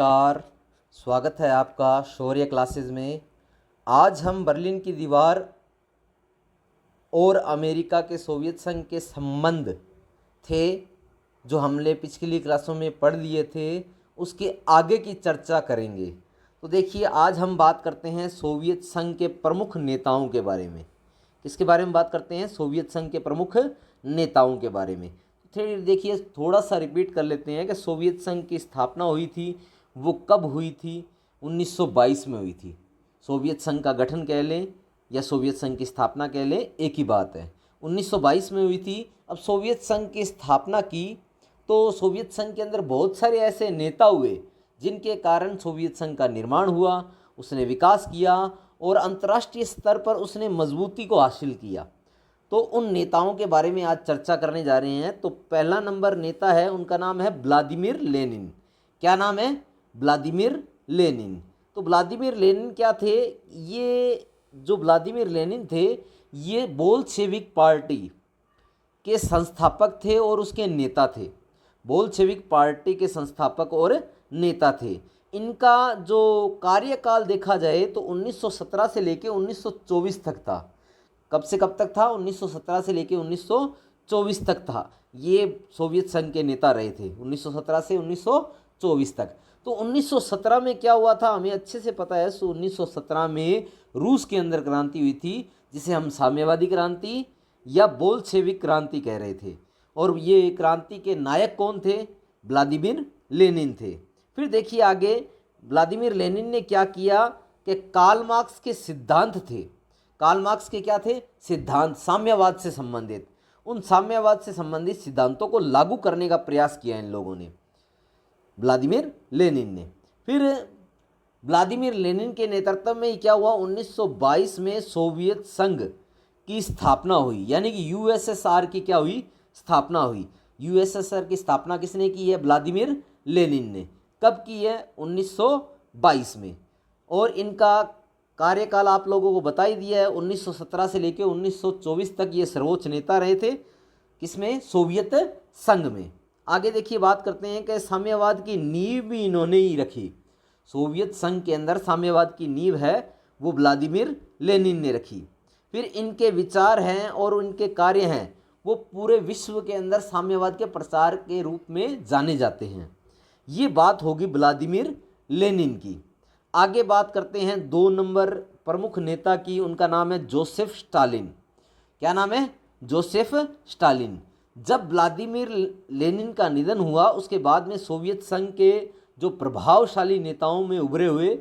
नमस्कार। स्वागत है आपका शौर्य क्लासेस में। आज हम बर्लिन की दीवार और अमेरिका के सोवियत संघ के संबंध थे जो हमने पिछली क्लासों में पढ़ लिए थे, उसके आगे की चर्चा करेंगे। तो देखिए, आज हम बात करते हैं सोवियत संघ के प्रमुख नेताओं के बारे में। किसके बारे में बात करते हैं? सोवियत संघ के प्रमुख नेताओं के बारे में। फिर देखिए, थोड़ा सा रिपीट कर लेते हैं कि सोवियत संघ की स्थापना हुई थी, वो कब हुई थी? 1922 में हुई थी। सोवियत संघ का गठन कह लें या सोवियत संघ की स्थापना कह लें, एक ही बात है। 1922 में हुई थी। अब सोवियत संघ की स्थापना की तो सोवियत संघ के अंदर बहुत सारे ऐसे नेता हुए जिनके कारण सोवियत संघ का निर्माण हुआ, उसने विकास किया और अंतर्राष्ट्रीय स्तर पर उसने मजबूती को हासिल किया। तो उन नेताओं के बारे में आज चर्चा करने जा रहे हैं। तो पहला नंबर नेता है, उनका नाम है व्लादिमीर लेनिन। क्या नाम है? Vladimir Lenin. तो व्लादिमीर लेनिन क्या थे? ये जो व्लादिमीर लेनिन थे, ये बोल्शेविक पार्टी के संस्थापक थे और उसके नेता थे। बोल्शेविक पार्टी के संस्थापक और नेता थे। इनका जो कार्यकाल देखा जाए तो 1917 से लेकर 1924 तक था। कब से कब तक था? 1917 से लेकर 1924 तक था। ये सोवियत संघ के नेता रहे थे 1917 से 1924 तक। तो 1917 में क्या हुआ था हमें अच्छे से पता है। 1917 में रूस के अंदर क्रांति हुई थी, जिसे हम साम्यवादी क्रांति या बोल्शेविक क्रांति कह रहे थे। और ये क्रांति के नायक कौन थे? व्लादिमीर लेनिन थे। फिर देखिए आगे, व्लादिमीर लेनिन ने क्या किया कि कार्ल मार्क्स के सिद्धांत थे। कार्ल मार्क्स के क्या थे? सिद्धांत, साम्यवाद से संबंधित। उन साम्यवाद से संबंधित सिद्धांतों को लागू करने का प्रयास किया इन लोगों ने, व्लादिमीर लेनिन ने। फिर व्लादिमीर लेनिन के नेतृत्व में क्या हुआ? 1922 में सोवियत संघ की स्थापना हुई, यानी कि यूएसएसआर की क्या हुई? स्थापना हुई। यूएसएसआर की स्थापना किसने की है? व्लादिमीर लेनिन ने। कब की है? 1922 में। और इनका कार्यकाल आप लोगों को बता ही दिया है। 1917 से लेकर 1924 तक ये सर्वोच्च नेता रहे थे। किसमें? सोवियत संघ में। आगे देखिए, बात करते हैं कि साम्यवाद की नींव भी इन्होंने ही रखी। सोवियत संघ के अंदर साम्यवाद की नींव है, वो व्लादिमीर लेनिन ने रखी। फिर इनके विचार हैं और उनके कार्य हैं, वो पूरे विश्व के अंदर साम्यवाद के प्रचार के रूप में जाने जाते हैं। ये बात होगी व्लादिमीर लेनिन की। आगे बात करते हैं 2 नंबर प्रमुख नेता की। उनका नाम है जोसेफ स्टालिन। क्या नाम है? Joseph Stalin. जब व्लादिमीर लेनिन का निधन हुआ, उसके बाद में सोवियत संघ के जो प्रभावशाली नेताओं में उभरे हुए,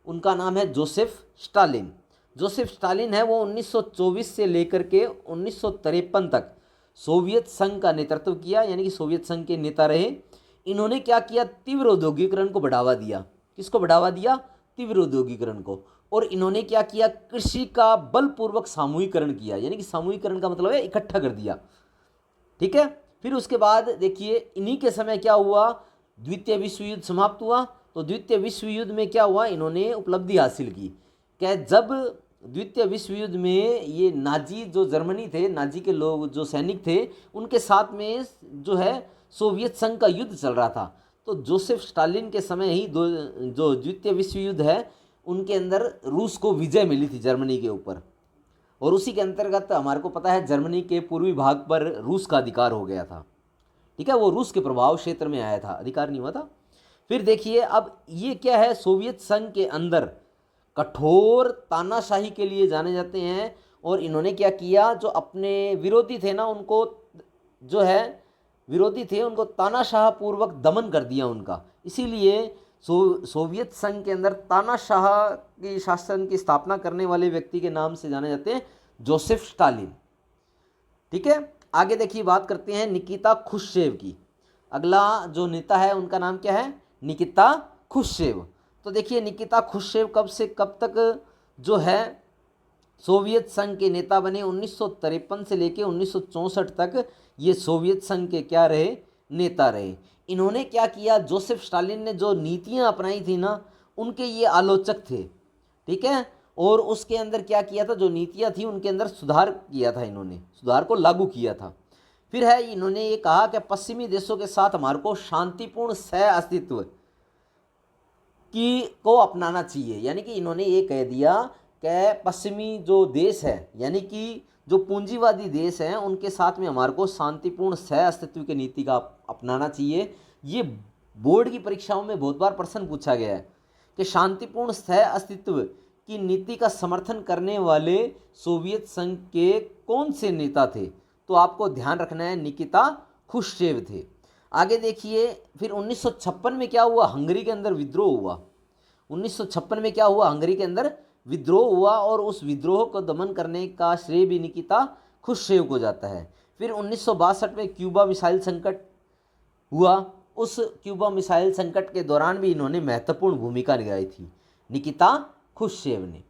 उनका नाम है जोसेफ स्टालिन। जोसेफ स्टालिन है वो 1924 से लेकर के 1953 तक सोवियत संघ का नेतृत्व किया, यानी कि सोवियत संघ के नेता रहे। इन्होंने क्या किया? तीव्र औद्योगिकरण को बढ़ावा दिया। किसको बढ़ावा दिया? तीव्र औद्योगिकरण को। और इन्होंने क्या किया? कृषि का बलपूर्वक सामूहिकरण किया, यानी कि सामूहिकरण का मतलब है इकट्ठा कर दिया। ठीक है। फिर उसके बाद देखिए, इन्हीं के समय क्या हुआ? द्वितीय विश्व युद्ध समाप्त हुआ। तो द्वितीय विश्व युद्ध में क्या हुआ? इन्होंने उपलब्धि हासिल की। क्या? जब द्वितीय विश्व युद्ध में ये नाजी जो जर्मनी थे, नाजी के लोग जो सैनिक थे, उनके साथ में जो है सोवियत संघ का युद्ध चल रहा था। तो जोसेफ स्टालिन के समय ही जो द्वितीय विश्व युद्ध है, उनके अंदर रूस को विजय मिली थी जर्मनी के ऊपर। और उसी के अंतर्गत हमारे को पता है जर्मनी के पूर्वी भाग पर रूस का अधिकार हो गया था। ठीक है, वो रूस के प्रभाव क्षेत्र में आया था, अधिकार नहीं हुआ था। फिर देखिए, अब ये क्या है? सोवियत संघ के अंदर कठोर तानाशाही के लिए जाने जाते हैं। और इन्होंने क्या किया? जो अपने विरोधी थे ना, उनको जो है विरोधी थे, उनको तानाशाह पूर्वक दमन कर दिया उनका। इसीलिए सोवियत संघ के अंदर तानाशाह की शासन की स्थापना करने वाले व्यक्ति के नाम से जाने जाते हैं जोसेफ स्टालिन। ठीक है। आगे देखिए, बात करते हैं निकिता खुश्चेव की। अगला जो नेता है उनका नाम क्या है? निकिता खुश्चेव। तो देखिए, निकिता खुश्चेव कब से कब तक जो है सोवियत संघ के नेता बने? 1953 से लेकर 1964 तक ये सोवियत संघ के क्या रहे? नेता रहे। इन्होंने क्या किया? जोसेफ स्टालिन ने जो नीतियां अपनाई थी ना, उनके ये आलोचक थे। ठीक है। और उसके अंदर क्या किया था? जो नीतियां थी उनके अंदर सुधार किया था, इन्होंने सुधार को लागू किया था। फिर है, इन्होंने ये कहा कि पश्चिमी देशों के साथ हमारे को शांतिपूर्ण सह अस्तित्व को अपनाना चाहिए। यानी कि इन्होंने ये कह दिया कि पश्चिमी जो देश है, यानी कि जो पूंजीवादी देश हैं, उनके साथ में हमारे को शांतिपूर्ण सह अस्तित्व की नीति का अपनाना चाहिए। ये बोर्ड की परीक्षाओं में बहुत बार प्रश्न पूछा गया है कि शांतिपूर्ण सह अस्तित्व की नीति का समर्थन करने वाले सोवियत संघ के कौन से नेता थे? तो आपको ध्यान रखना है, निकिता खुश्चेव थे। आगे देखिए, फिर 1956 में क्या हुआ? हंगरी के अंदर विद्रोह हुआ। 1956 में क्या हुआ? हंगरी के अंदर विद्रोह हुआ और उस विद्रोह को दमन करने का श्रेय भी निकिता खुश्चेव को जाता है। फिर 1962 में क्यूबा मिसाइल संकट हुआ। उस क्यूबा मिसाइल संकट के दौरान भी इन्होंने महत्वपूर्ण भूमिका निभाई थी, निकिता खुश्चेव ने।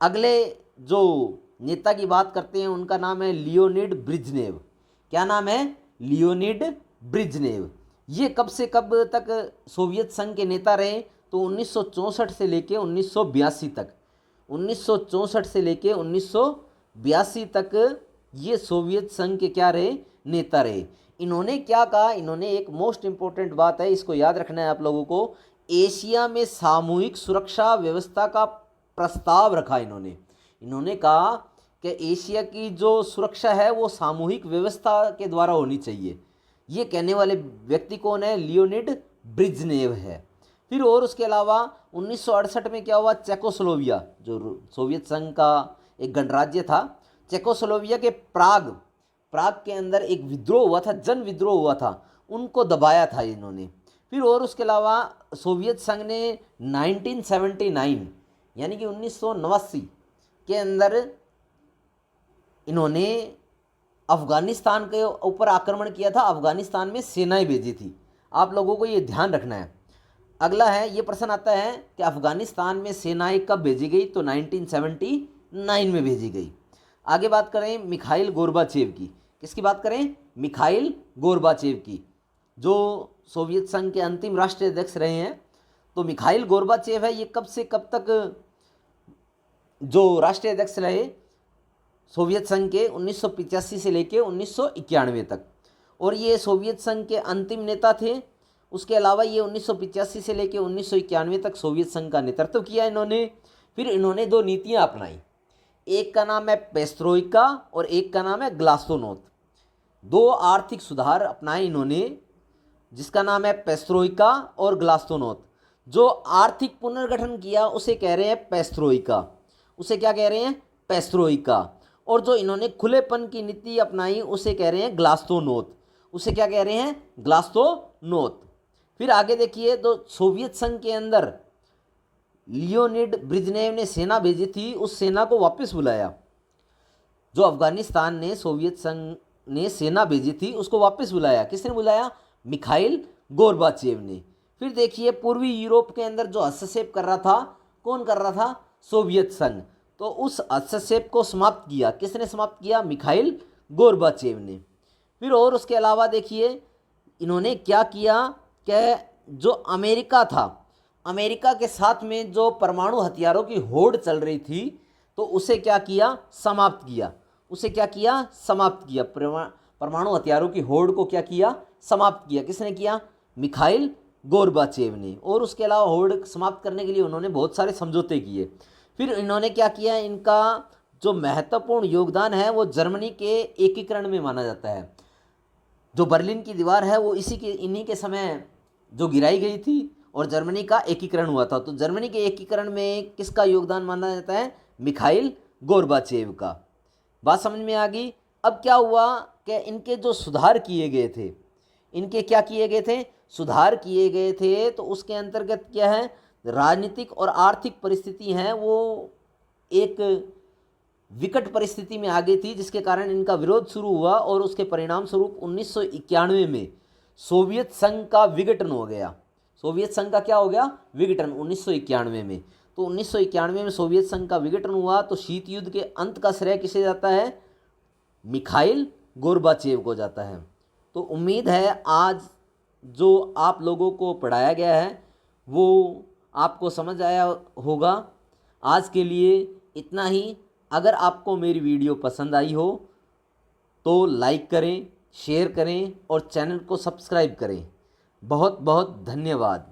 अगले जो नेता की बात करते हैं उनका नाम है लियोनिड ब्रिजनेव। क्या नाम है? लियोनिड ब्रिजनेव। ये कब से कब तक सोवियत संघ के नेता रहे? तो 1964 से लेके 1982 तक। 1964 से लेके 1982 तक ये सोवियत संघ के क्या रहे? नेता रहे। इन्होंने क्या कहा? इन्होंने एक मोस्ट इम्पोर्टेंट बात है, इसको याद रखना है आप लोगों को, एशिया में सामूहिक सुरक्षा व्यवस्था का प्रस्ताव रखा। इन्होंने कहा कि एशिया की जो सुरक्षा है वो सामूहिक व्यवस्था के द्वारा होनी चाहिए। ये कहने वाले व्यक्ति कौन है? लियोनिड ब्रिजनेव है। फिर और उसके अलावा 1968 में क्या हुआ? चेकोस्लोविया, जो सोवियत संघ का एक गणराज्य था, चेकोस्लोविया के प्राग के अंदर एक विद्रोह हुआ था, जन विद्रोह हुआ था, उनको दबाया था इन्होंने। फिर और उसके अलावा सोवियत संघ ने 1979 यानी कि 1989 के अंदर इन्होंने अफ़गानिस्तान के ऊपर आक्रमण किया था। अफ़गानिस्तान में सेनाएं भेजी थी। आप लोगों को ये ध्यान रखना है। अगला है, ये प्रश्न आता है कि अफ़गानिस्तान में सेनाएं कब भेजी गई? तो 1979 में भेजी गई। आगे बात करें मिखाइल गोर्बाचेव की। किसकी बात करें? मिखाइल गोर्बाचेव की, जो सोवियत संघ के अंतिम राष्ट्रीय अध्यक्ष रहे हैं। तो मिखाइल गोर्बाचेव है, ये कब से कब तक जो राष्ट्रीय अध्यक्ष रहे सोवियत संघ के? 1985 से लेके 1991 तक। और ये सोवियत संघ के अंतिम नेता थे। उसके अलावा ये 1985 से लेके 1991 तक सोवियत संघ का नेतृत्व किया इन्होंने। फिर इन्होंने दो नीतियां अपनाई, एक का नाम है पेस्ट्रोइका और एक का नाम है ग्लासोनोत। दो आर्थिक सुधार अपनाए इन्होंने, जिसका नाम है पेस्ट्रोइका और ग्लासोनोत। जो आर्थिक पुनर्गठन किया उसे कह रहे हैं पेस्ट्रोइका, उसे क्या कह रहे हैं? पेस्ट्रोइका। और जो इन्होंने खुलेपन की नीति अपनाई उसे कह रहे हैं ग्लासोनोत, उसे क्या कह रहे हैं? ग्लासोनोत। फिर आगे देखिए, तो सोवियत संघ के अंदर लियोनिड ब्रिजनेव ने सेना भेजी थी, उस सेना को वापस बुलाया। जो अफगानिस्तान ने सोवियत संघ ने सेना भेजी थी उसको वापस बुलाया। किसने बुलाया? मिखाइल गोर्बाचेव ने। फिर देखिए, पूर्वी यूरोप के अंदर जो हस्तक्षेप कर रहा था, कौन कर रहा था? सोवियत संघ। तो उस हस्तक्षेप को समाप्त किया। किसने समाप्त किया? मिखाइल गोर्बाचेव ने। फिर और उसके अलावा देखिए इन्होंने क्या किया कि जो अमेरिका था, अमेरिका के साथ में जो परमाणु हथियारों की होड़ चल रही थी, तो उसे क्या किया? समाप्त किया। उसे क्या किया? समाप्त किया। परमाणु हथियारों की होड़ को क्या किया? समाप्त किया। किसने किया? मिखाइल गोर्बाचेव ने। और उसके अलावा होड़ समाप्त करने के लिए उन्होंने बहुत सारे समझौते किए। फिर इन्होंने क्या किया? इनका जो महत्वपूर्ण योगदान है वो जर्मनी के एकीकरण में माना जाता है। जो बर्लिन की दीवार है वो इन्हीं के समय जो गिराई गई थी और जर्मनी का एकीकरण हुआ था। तो जर्मनी के एकीकरण में किसका योगदान माना जाता है? मिखाइल गोर्बाचेव का। बात समझ में आ गई? अब क्या हुआ कि इनके जो सुधार किए गए थे, इनके क्या किए गए थे? सुधार किए गए थे। तो उसके अंतर्गत क्या है? राजनीतिक और आर्थिक परिस्थिति हैं वो एक विकट परिस्थिति में आ गई थी, जिसके कारण इनका विरोध शुरू हुआ और उसके परिणाम स्वरूप 1991 में सोवियत संघ का विघटन हो गया। सोवियत संघ का क्या हो गया? विघटन 1991 में। तो 1991 में सोवियत संघ का विघटन हुआ। तो शीत युद्ध के अंत का श्रेय किसे जाता है? मिखाइल गोर्बाचेव को जाता है। तो उम्मीद है आज जो आप लोगों को पढ़ाया गया है वो आपको समझ आया होगा। आज के लिए इतना ही। अगर आपको मेरी वीडियो पसंद आई हो तो लाइक करें, शेयर करें और चैनल को सब्सक्राइब करें। बहुत बहुत धन्यवाद।